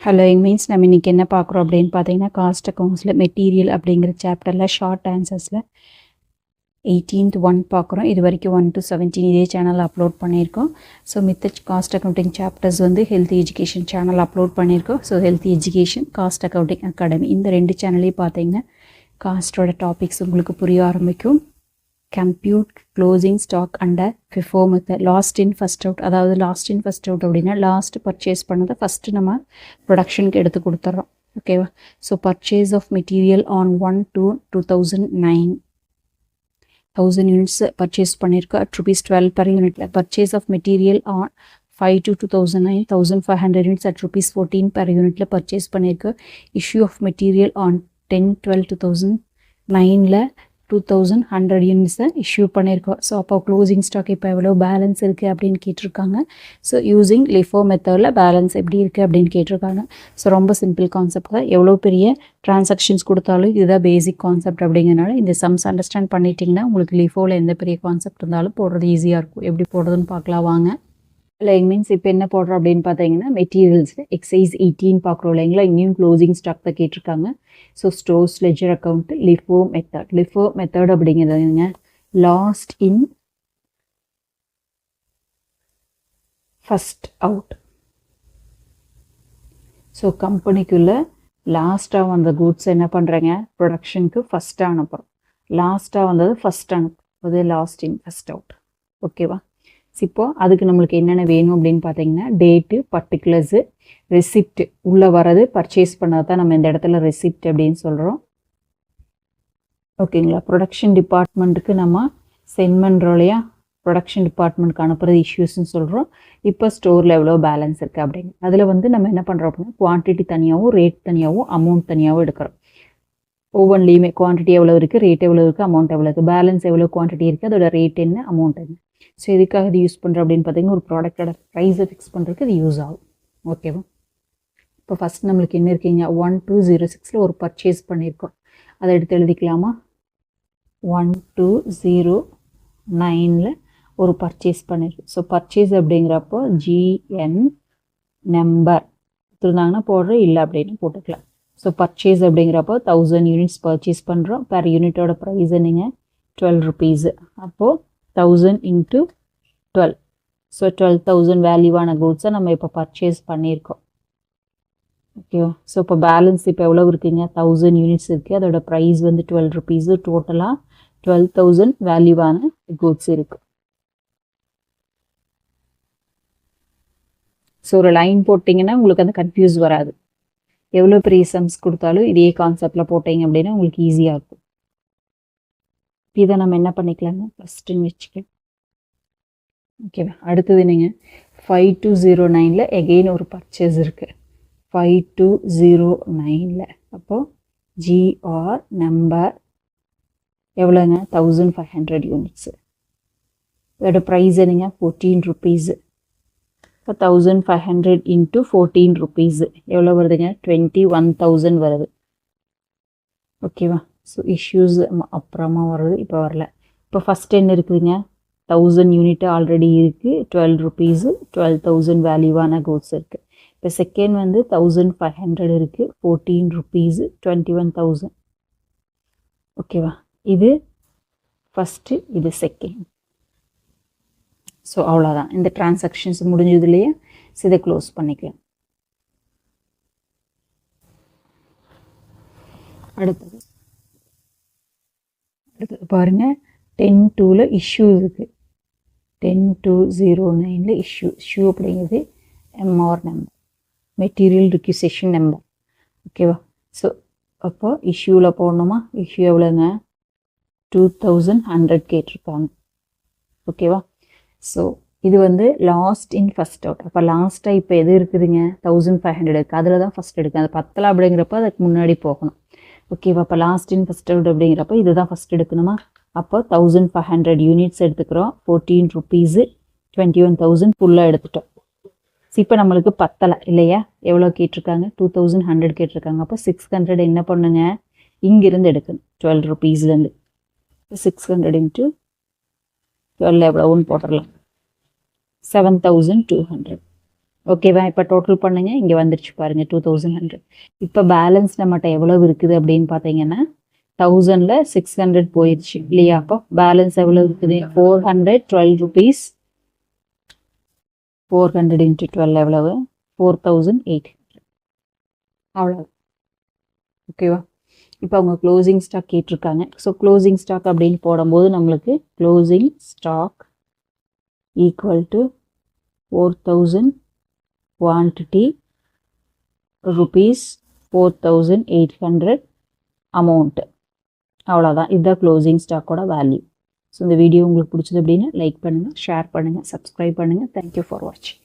Hello means நம்ம இன்றைக்கி என்ன பார்க்குறோம் அப்படின்னு பார்த்தீங்கன்னா காஸ்ட் அக்கௌண்ட்ஸில் மெட்டீரியல் அப்படிங்கிற சாப்டரில் ஷார்ட் ஆன்சர்ஸில் 18th 1 பார்க்குறோம். இது வரைக்கும் 1 to 17 இதே சேனல் அப்லோட் பண்ணியிருக்கோம். ஸோ மித்த காஸ்ட் அக்கௌண்டிங் சாப்டர்ஸ் வந்து ஹெல்த் எஜுகேஷன் சேனல் அப்லோட் பண்ணியிருக்கோம். So health education cost accounting academy இந்த 2 சேனல்லையும் பார்த்தீங்கன்னா காஸ்ட்டோட டாபிக்ஸ் உங்களுக்கு புரிய ஆரம்பிக்கும். Compute closing stock under FIFO method, last in first out. அதாவது லாஸ்ட் இன் ஃபஸ்ட் அவுட் அப்படின்னா லாஸ்ட் பர்ச்சேஸ் பண்ணதை ஃபஸ்ட்டு நம்ம ப்ரொடக்ஷனுக்கு எடுத்து கொடுத்துட்றோம். ஓகேவா? So purchase of material on 1/2/2009 1000 units purchase பண்ணியிருக்கோம் at ₹12 per யூனிட்டில். Purchase of material on 5/2/2009 1500 units at ₹14 per யூனிட்டில் பர்ச்சேஸ் பண்ணியிருக்கோம். இஷ்யூ ஆஃப் மெட்டீரியல் ஆன் 10/12/2009 2100 யூனிட்ஸை இஷ்யூ பண்ணியிருக்கோம். ஸோ அப்போ க்ளோசிங் ஸ்டாக் இப்போ எவ்வளோ பேலன்ஸ் இருக்குது அப்படின்னு கேட்டிருக்காங்க. ஸோ யூஸிங் LIFO மெத்தடில் பேலன்ஸ் எப்படி இருக்குது அப்படின்னு கேட்டிருக்காங்க. ஸோ ரொம்ப சிம்பிள் கான்செப்ட் தான். எவ்வளோ பெரிய டிரான்சாக்ஷன்ஸ் கொடுத்தாலும் இதுதான் பேசிக் கான்செப்ட் அப்படிங்கிறனால இந்த சம்ஸ் அண்டர்ஸ்டாண்ட் பண்ணிட்டீங்கன்னா உங்களுக்கு LIFOவில் எந்த பெரிய கான்செப்ட் இருந்தாலும் போடுறது ஈஸியாக இருக்கும். எப்படி போடுறதுன்னு பார்க்கலாம் வாங்க. லைக் மீன்ஸ் இப்போ என்ன போடுறோம் அப்படின்னு பார்த்தீங்கன்னா மெட்டீரியல்ஸில் எக்ஸைஸ் 18 பார்க்குறோம் இல்லைங்களா. இங்கேயும் க்ளோசிங் ஸ்டாக் தான் கேட்டிருக்காங்க. So stores ledger account LIFO method. LIFO method அப்படிங்கிறதுங்க last in first out. So கம்பெனிக்குள்ளே லாஸ்ட்டாக வந்த கூட்ஸ் என்ன பண்ணுறேங்க ப்ரொடக்ஷனுக்கு ஃபஸ்ட்டாக அனுப்புகிறோம். லாஸ்ட்டாக வந்தது ஃபஸ்ட் அனுப்புறது லாஸ்ட் இன் ஃபஸ்ட் அவுட். ஓகேவா? இப்போது அதுக்கு நம்மளுக்கு என்னென்ன வேணும் அப்படின்னு பார்த்தீங்கன்னா டேட்டு, பர்டிகுலர்ஸு, ரெசிப்ட். உள்ளே வர்றது பர்ச்சேஸ் பண்ணது தான் நம்ம இந்த இடத்துல ரெசிப்ட் அப்படின்னு சொல்கிறோம். ஓகேங்களா? ப்ரொடக்ஷன் டிபார்ட்மெண்ட்டுக்கு நம்ம சென்ட் பண்ணுறோம் இல்லையா, ப்ரொடக்ஷன் டிபார்ட்மெண்ட்டுக்கு அனுப்புறது இஷ்யூஸ்ன்னு சொல்கிறோம். இப்போ ஸ்டோரில் எவ்வளோ பேலன்ஸ் இருக்குது அப்படிங்க அதில் வந்து நம்ம என்ன பண்ணுறோம் அப்படின்னா குவான்டிட்டி தனியாகவும் ரேட் தனியாகவும் அமௌண்ட் தனியாகவும் எடுக்கிறோம். ஒவ்வொன்றிலையுமே குவான்டிட்டி எவ்வளோ இருக்குது, ரேட் எவ்வளோ இருக்குது, அமௌண்ட் எவ்வளோ இருக்குது, பேலன்ஸ் எவ்வளோ குவான்டிட்டி இருக்குது, அதோட ரேட் என்ன, அமௌண்ட் என்ன. ஸோ எதுக்காக இது யூஸ் பண்ணுறோம் அப்படின்னு பார்த்தீங்கன்னா ஒரு ப்ராடக்டோட ப்ரைஸை ஃபிக்ஸ் பண்ணுறதுக்கு இது யூஸ் ஆகும். ஓகேவா? இப்போ ஃபஸ்ட் நம்மளுக்கு என்ன இருக்கீங்க 1206 ஒரு பர்ச்சேஸ் பண்ணியிருக்கோம். அதை எடுத்து எழுதிக்கலாமா? 1209 ஒரு பர்ச்சேஸ் பண்ணியிருக்கோம். ஸோ பர்ச்சேஸ் அப்படிங்கிறப்போ GN நம்பர் கொடுத்துருந்தாங்கன்னா போடுறோம், இல்லை அப்படின்னு போட்டுக்கலாம். ஸோ பர்ச்சேஸ் அப்படிங்கிறப்போ 1000 யூனிட்ஸ் பர்ச்சேஸ் பண்ணுறோம். பெர் யூனிட்டோட ப்ரைஸ் என்னங்க ₹12. அப்போது 1000 × 12. ஸோ 12,000 வேல்யூவான கூட்ஸை நம்ம இப்போ பர்ச்சேஸ் பண்ணியிருக்கோம். ஓகேவா? ஸோ இப்போ பேலன்ஸ் இப்போ எவ்வளோ இருக்குங்க 1000 யூனிட்ஸ் இருக்குது. அதோட ப்ரைஸ் வந்து ₹12. டோட்டலாக 12,000 வேல்யூவான கூட்ஸ் இருக்குது. ஸோ ஒரு லைன் போட்டிங்கன்னா உங்களுக்கு அந்த கன்ஃபியூஸ் வராது. எவ்வளோ பெரிய சம்ஸ் கொடுத்தாலும் இதே கான்செப்டில் போட்டிங்க அப்படின்னா உங்களுக்கு ஈஸியாக இருக்கும். இதை நம்ம என்ன பண்ணிக்கலாங்க ஃபஸ்ட்டுன்னு வச்சுக்கலாம். ஓகேவா? அடுத்தது நீங்கள் 5209 எகெயின் ஒரு பர்ச்சேஸ் இருக்குது. 5209 அப்போது GR நம்பர் எவ்வளோங்க 1500 யூனிட்ஸு. இதோட ப்ரைஸ் என்னங்க ₹14. இப்போ 1500 × ₹14 எவ்வளோ வருதுங்க 21,000 வருது. ஓகேவா? ஸோ இஷ்யூஸ் அப்புறமா வருது, இப்போ வரல. இப்போ ஃபஸ்ட் என்ன இருக்குதுங்க 1000 யூனிட் ஆல்ரெடி இருக்குது, ₹12. 12,000 வேல்யூவான கூட்ஸ் இருக்குது. இப்போ செகண்ட் வந்து 1500 இருக்குது, ₹14, 21,000. ஓகேவா? இது ஃபஸ்ட்டு, இது செகண்ட். ஸோ அவ்வளோதான், இந்த டிரான்சாக்ஷன்ஸ் முடிஞ்சதுலேயே இதை க்ளோஸ் பண்ணிக்கலாம். அடுத்தது பாருங்கள் 10/2 இஷ்யூ இருக்குது. 10/2/09 இஷ்யூ அப்படிங்கிறது MR நம்பர், மெட்டீரியல் ரிக்யூசேஷன் நம்பர். ஓகேவா? ஸோ அப்போ இஷ்யூவில் போடணுமா? இஷ்யூ எவ்வளோங்க 2100 கேட்டிருக்காங்க. ஓகேவா? ஸோ இது வந்து லாஸ்ட் இன் ஃபஸ்ட் அவுட். அப்போ லாஸ்ட்டாக இப்போ எது இருக்குதுங்க 1500 இருக்குது, அதில் தான் ஃபஸ்ட் எடுக்கும். அது 10 அப்படிங்கிறப்ப அதுக்கு முன்னாடி போகணும். ஓகேவா? அப்போ லாஸ்ட் இன் ஃபஸ்ட் அவுட் அப்படிங்கிறப்ப இதுதான் ஃபஸ்ட் எடுக்கணுமா? அப்போ 1500 யூனிட்ஸ் எடுத்துக்கிறோம். ₹14, 21,000 ஃபுல்லாக எடுத்துட்டோம். இப்போ நம்மளுக்கு பத்தலை இல்லையா? எவ்வளோ கேட்டிருக்காங்க 2100 கேட்டிருக்காங்க. அப்போ 600 என்ன பண்ணுங்க இங்கிருந்து எடுக்கணும் ₹12. 600 × 12 எவ்வளோன்னு போட்டுடலாம் 7,200. ஓகேவா? இப்போ டோட்டல் பண்ணுங்க. இங்கே வந்துருச்சு பாருங்க 2100. இப்போ பேலன்ஸ் நம்மகிட்ட எவ்வளவு இருக்குது அப்படின்னு பார்த்தீங்கன்னா 1000ல் 600 போயிடுச்சு இல்லையா? அப்போ பேலன்ஸ் எவ்வளோ இருக்குது? 412 rupees. 400 into 12 எவ்வளவு? 4800. அவ்வளோ. ஓகேவா? இப்போ அவங்க க்ளோசிங் ஸ்டாக் கேட்டிருக்காங்க. ஸோ க்ளோசிங் ஸ்டாக் அப்படின்னு போடும்போது நம்மளுக்கு closing stock equal to 4000 quantity rupees 4800 amount. அவ்வளோதான். இதுதான் க்ளோசிங் ஸ்டாக்கோட வேல்யூ. ஸோ இந்த வீடியோ உங்களுக்கு பிடிச்சது அப்படின்னா லைக் பண்ணுங்கள், ஷேர் பண்ணுங்கள், சப்ஸ்கிரைப் பண்ணுங்கள். தேங்க்யூ ஃபார் வாட்சிங்.